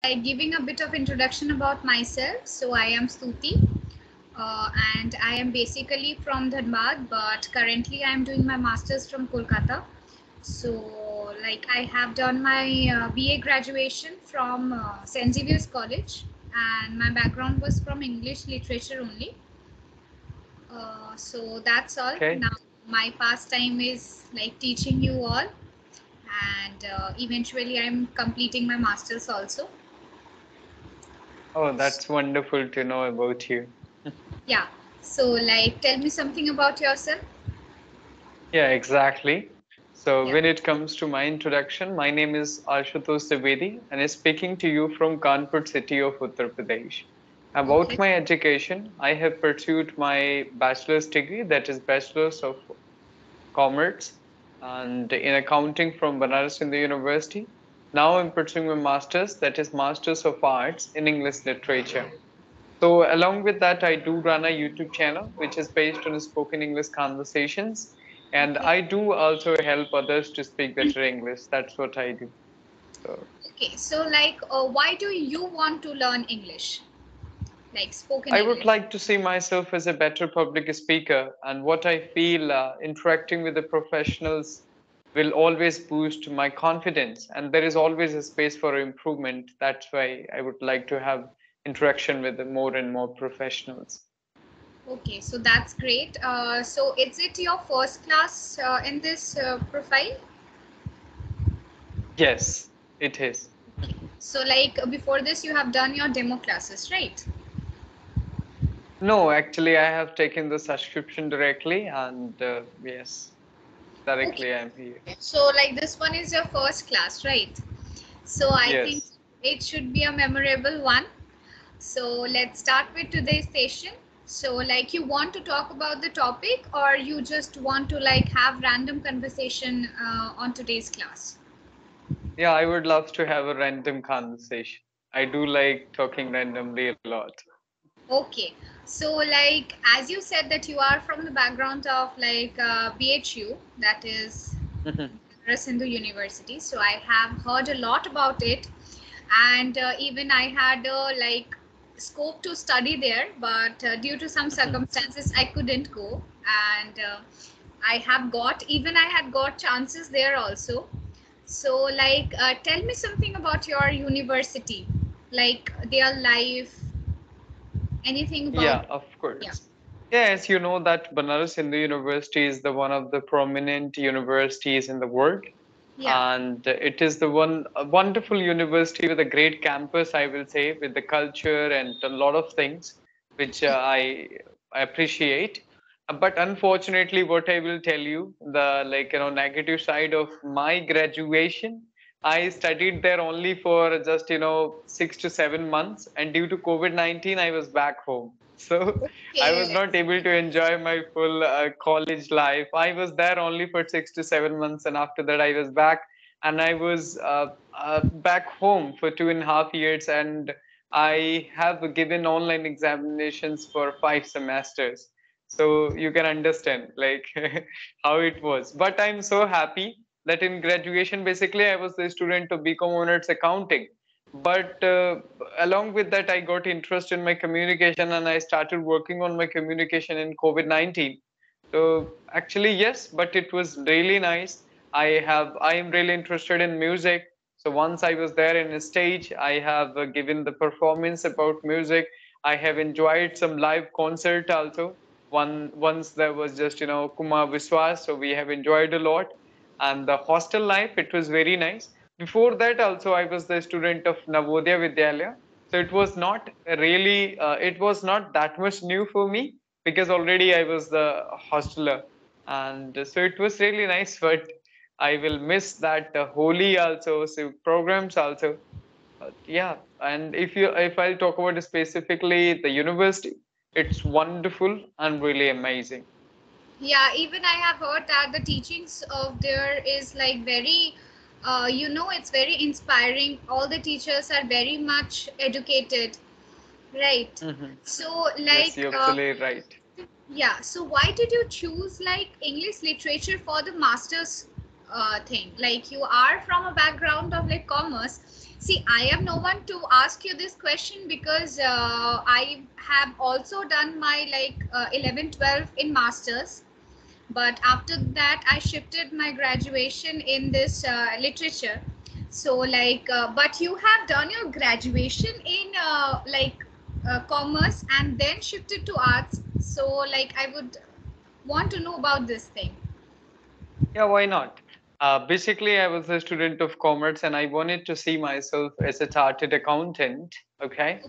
like giving a bit of introduction about myself. So I am Stuti, and I am basically from Dhanbad, but currently I am doing my masters from Kolkata. So like I have done my BA graduation from St. Xavier's College, and my background was from English literature only. So that's all. Okay. Now my pastime is like teaching you all, and eventually I'm completing my masters also. Oh, that's wonderful to know about you. Yeah. So like tell me something about yourself. Yeah, exactly. So Yeah. when it comes to my introduction, my name is Ashutosh Dwivedi and I'm speaking to you from Kanpur city of Uttar Pradesh. About Okay. my education, I have pursued my bachelor's degree, that is Bachelor's of Commerce and in accounting from Banaras Hindu University. Now I'm pursuing my master's, that is Masters of Arts in English Literature. So along with that, I do run a YouTube channel which is based on spoken English conversations, and Okay. I do also help others to speak better English. That's what I do. So Okay. So like, why do you want to learn English? Like spoken I would English. like to see myself as a better public speaker, and what I feel interacting with the professionals will always boost my confidence, and there is always a space for improvement. That's why I would like to have interaction with the more and more professionals. Okay. So that's great. So is it your first class in this profile? Yes, it is. Okay. So like before this, you have done your demo classes, right? No, actually, I have taken the subscription directly, and yes, Okay. directly I'm here. So like this one is your first class, right? So I think Yes. it should be a memorable one. So let's start with today's session. So like you want to talk about the topic, or you just want to like have random conversation on today's class? Yeah, I would love to have a random conversation. I do like talking randomly a lot. Okay. So like as you said that you are from the background of like BHU, that is Mhm. Hindu University. So I have heard a lot about it, and even I had like scope to study there, but due to some Mhm. circumstances I couldn't go, and I have got even I had got chances there also. So like tell me something about your university, like their life, anything about. Yeah, of Yeah. course. Yeah, as you know that Banaras Hindu University is the one of the prominent universities in the world, Yeah. and it is the one a wonderful university with a great campus, I will say, with the culture and a lot of things which I appreciate. But unfortunately, what I will tell you, the negative side of my graduation, I studied there only for just 6 to 7 months, and due to COVID-19, I was back home. So I was Okay. not able to enjoy my full college life. I was there only for 6 to 7 months, and after that, I was back, and I was back home for 2.5 years, and I have given online examinations for 5 semesters. So you can understand like how it was. But I'm so happy that in graduation, basically, I was the student of BCom honors accounting. But along with that, I got interest in my communication, and I started working on my communication in COVID-19. So actually, yes, but it was really nice. I am really interested in music. So once I was there in a stage, I have given the performance about music. I have enjoyed some live concert also. Once there was just Kumar Viswas, so we have enjoyed a lot. And the hostel life, it was very nice. Before that, also I was the student of Navodaya Vidyalaya, so it was not really it was not that much new for me because already I was the hosteler, and so it was really nice. But I will miss that Holi also, so programs also. Yeah, and if I'll talk about specifically the university, it's wonderful and really amazing. Yeah, even I have heard that the teachings of there is like very, it's very inspiring. All the teachers are very much educated, right? Hmm. So, Yes, like, you're absolutely right. yeah. So, why did you choose like English literature for the masters thing? Like, you are from a background of like commerce. See, I am no one to ask you this question because I have also done my 11, 12 in masters. But after that, I shifted my graduation in this literature. So but you have done your graduation in commerce and then shifted to arts. So I would want to know about this thing. Yeah, why not? Basically, I was a student of commerce and I wanted to see myself as a chartered accountant. Okay.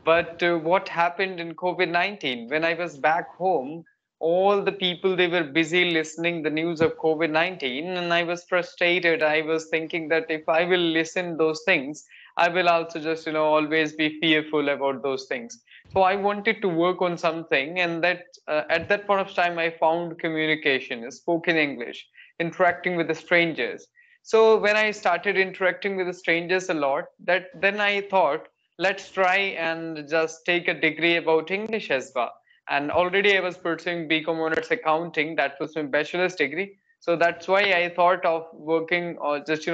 But what happened in COVID-19? When I was back home, all the people they were busy listening the news of COVID-19, and I was frustrated. I was thinking that if I will listen those things, I will also just always be fearful about those things. So I wanted to work on something, and that at that point of time, I found communication, spoken English, interacting with the strangers. So when I started interacting with the strangers a lot, that then I thought, let's try and just take a degree about English as well. And already I was pursuing BCom honors accounting. That was my bachelor's degree. So that's why I thought of working or just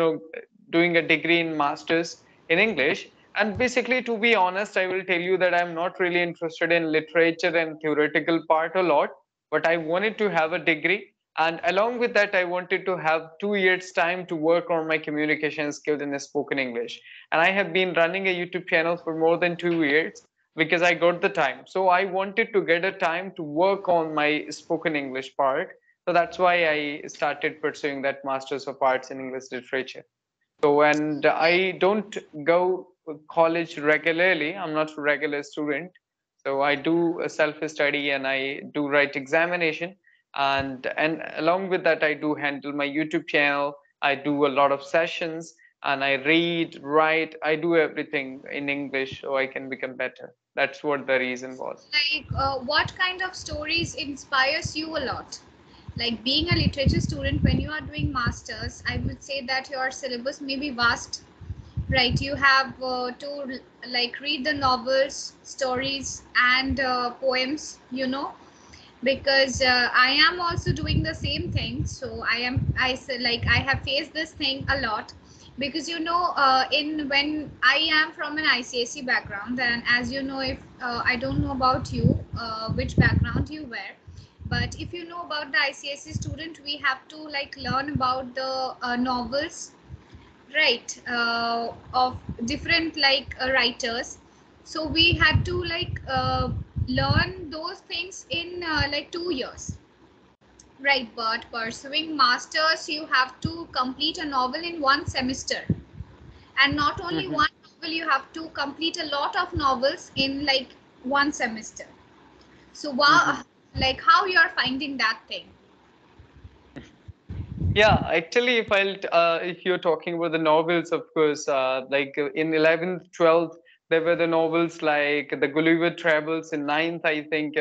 doing a degree in masters in English. And basically, to be honest, I will tell you that I'm not really interested in literature and theoretical part a lot, but I wanted to have a degree. And along with that, I wanted to have 2 years time to work on my communication skills in spoken English. And I have been running a YouTube channel for more than 2 years because I got the time. So I wanted to get a time to work on my spoken English part. So that's why I started pursuing that Masters of Arts in English Literature. So, and I don't go college regularly. I'm not a regular student. So I do a self-study and I do write examination. And along with that, I do handle my YouTube channel. I do a lot of sessions and I read, write. I do everything in English so I can become better. That's what the reason was. What kind of stories inspires you a lot? Like being a literature student, when you are doing masters, I would say that your syllabus may be vast, right? You have to read the novels, stories, and poems, because I am also doing the same thing. So I have faced this thing a lot, because in when I am from an ICSE background, and as you know, if I don't know about you, which background you were, but if you know about the ICSE student, we have to learn about the novels, right, of different writers. So we had to learn those things in 2 years, right? But pursuing masters, you have to complete a novel in one semester, and not only Mhm. one novel, you have to complete a lot of novels in one semester. So Mhm. how you are finding that thing? Yeah, actually, if you're talking about the novels, of course, in 11th, 12th, there were the novels like the Gulliver Travels in ninth, I think,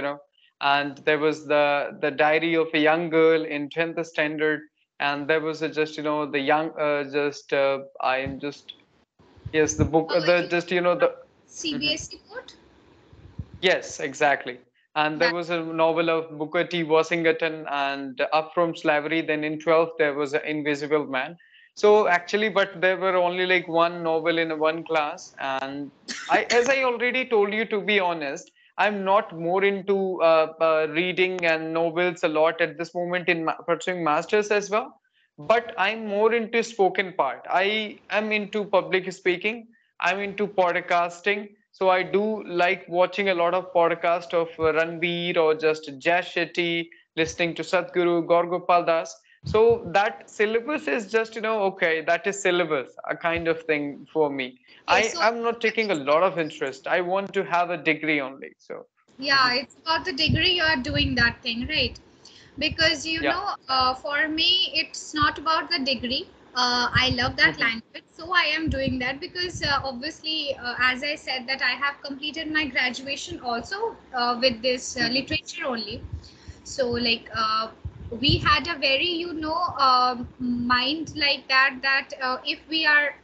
and there was the Diary of a Young Girl in 10th standard, and there was just the young just I'm just yes the book the You just the. Mhm. CBSE board? Yes, exactly. And there That was a novel of Booker T. Washington and Up from Slavery. Then in 12th, there was an Invisible Man. So actually, but there were only like one novel in one class. And as I already told you, to be honest, I'm not more into reading and novels a lot at this moment in pursuing masters as well. But I'm more into spoken part. I am into public speaking. I'm into podcasting. So I do like watching a lot of podcast of Ranveer or just Jai Shetty, listening to Sadhguru, Gaur Das. So that syllabus is just, okay, that is syllabus, a kind of thing for me. okay. I So am not taking a it's lot about of interest. I want to have a degree only. So, yeah, mhm. it's about the degree you are doing that thing, right? Because Yeah. for me, it's not about the degree. I love that Mhm. language, so I am doing that because obviously, as I said, that I have completed my graduation also with this Mhm. literature only. So we had a very mind like that if we are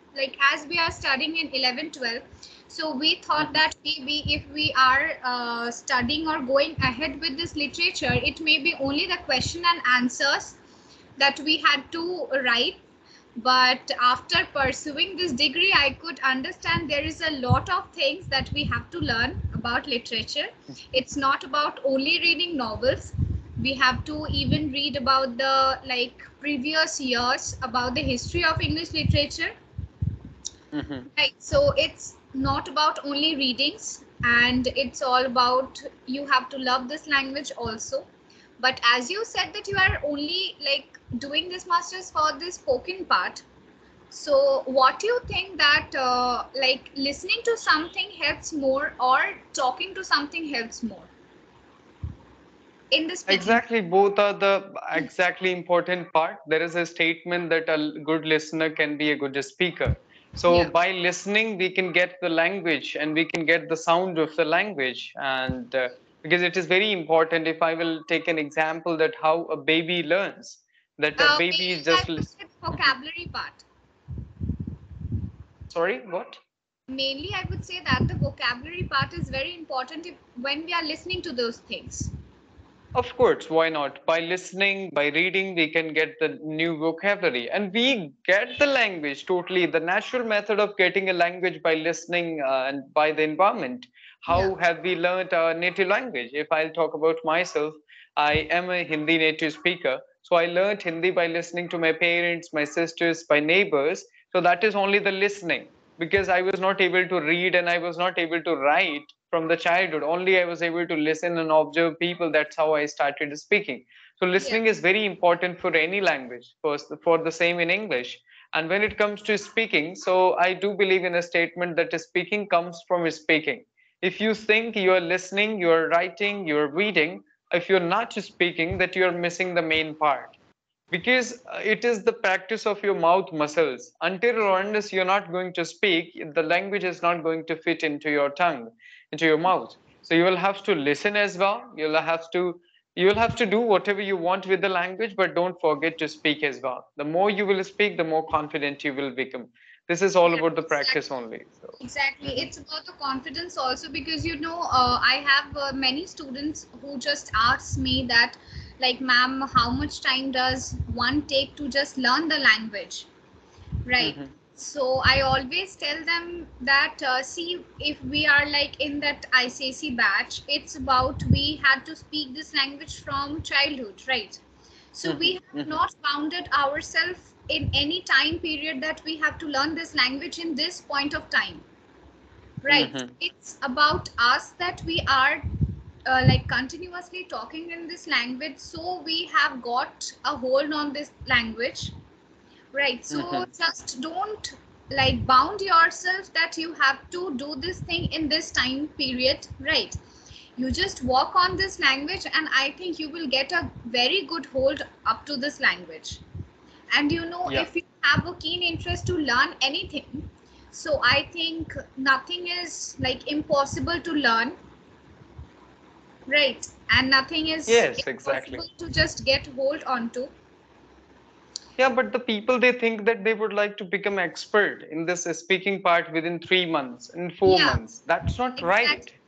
as we are studying in 11, 12, so we thought Mhm. that maybe if we are studying or going ahead with this literature, it may be only the question and answers that we had to write, But after pursuing this degree, I could understand there is a lot of things that we have to learn about literature. It's not about only reading novels. We have to even read about the like previous years about the history of English literature. Hmm. Right. So it's not about only readings, and it's all about you have to love this language also. But as you said that you are only like doing this masters for this spoken part, so what do you think that like listening to something helps more or talking to something helps more in the speaking? Exactly, both are the exactly important part. There is a statement that a good listener can be a good speaker. So Yeah. by listening, we can get the language and we can get the sound of the language. And because it is very important, if I will take an example that how a baby learns, that a baby is Mainly, I just would say the vocabulary part. sorry, what? Mainly, I would say that the vocabulary part is very important if, when we are listening to those things. Of course, why not? By listening, by reading, we can get the new vocabulary and we get the language totally. The natural method of getting a language by listening and by the environment. Yeah. How have we learned our native language? If I'll talk about myself, I am a Hindi native speaker. So I learned Hindi by listening to my parents, my sisters, my neighbors. So that is only the listening because I was not able to read and I was not able to write from the childhood. Only I was able to listen and observe people. That's how I started speaking. So Yeah. listening is very important for any language, for the same in English. And when it comes to speaking, so I do believe in a statement that speaking comes from speaking. If you think you're listening, you're writing, you're reading, if you're not speaking, that you're missing the main part because it is the practice of your mouth muscles. Until or unless you're not going to speak, the language is not going to fit into your tongue, into your mouth. So you will have to listen as well. You will have to do whatever you want with the language, but don't forget to speak as well. The more you will speak, the more confident you will become. This is all Yeah, about the practice exactly. only. So Exactly. mhm, It's about the confidence also because I have many students who just ask me that, like, ma'am, how much time does one take to just learn the language? Right. mhm, So I always tell them that, see, if we are like in that ICSE batch, it's about we had to speak this language from childhood, right? So we mhm, have mhm, not bounded ourselves in any time period that we have to learn this language in this point of time, right? mhm, It's about us that we are like continuously talking in this language, so we have got a hold on this language. Right. So mhm. just don't like bound yourself that you have to do this thing in this time period. Right. You just work on this language, and I think you will get a very good hold up to this language. And Yeah. if you have a keen interest to learn anything, so I think nothing is like impossible to learn. Right. And nothing is Yes, exactly. impossible to just get hold onto. Yeah, but the people they think that they would like to become expert in this speaking part within 3 months, in four Yeah, months. That's not right. exactly.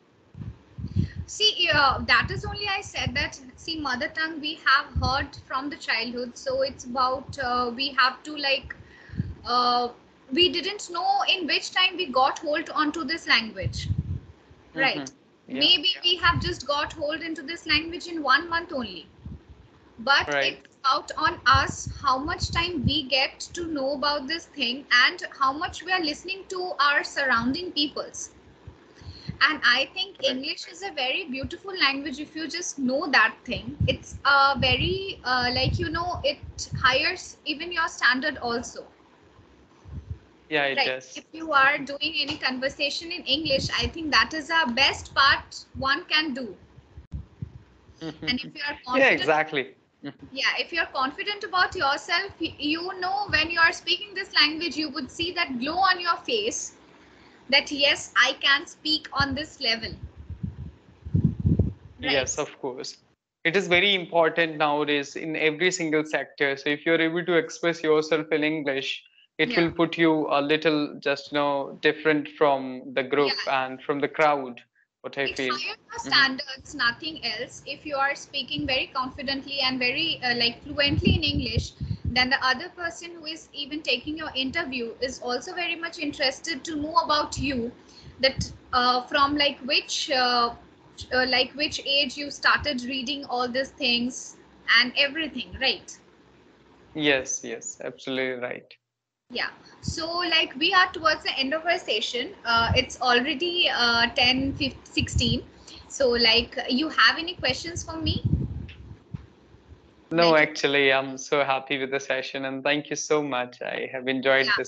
See, that is only I said that. See, mother tongue we have heard from the childhood, so it's about we have to like uh, we didn't know in which time we got hold onto this language, right? Hmm. Yeah, Maybe we have just got hold into this language in 1 month only, but right. it's out on us how much time we get to know about this thing and how much we are listening to our surrounding peoples. And I think Correct. English is a very beautiful language if you just know that thing. It's a very like it hires even your standard also. Yeah, it Right. does. If you are doing any conversation in English, I think that is a best part one can do. And if you are Yeah, confident, exactly. Mhm. yeah, if you're confident about yourself, you know when you are speaking this language, you would see that glow on your face that yes, I can speak on this level. Yes, Right. of course. It is very important nowadays in every single sector. So if you're able to express yourself in English, it Yeah. will put you a little just different from the Yeah. group and from the crowd, what I It feel. higher your Hmm. standards, nothing else. If you are speaking very confidently and very like fluently in English, then the other person who is even taking your interview is also very much interested to know about you, that from like which age you started reading all these things and everything, right? Yes, yes, absolutely right. Yeah. So like we are towards the end of our session. It's already 10 15, 16. So like you have any questions for me? No, Like, actually, I'm so happy with the session and thank you so much. I have enjoyed yeah. this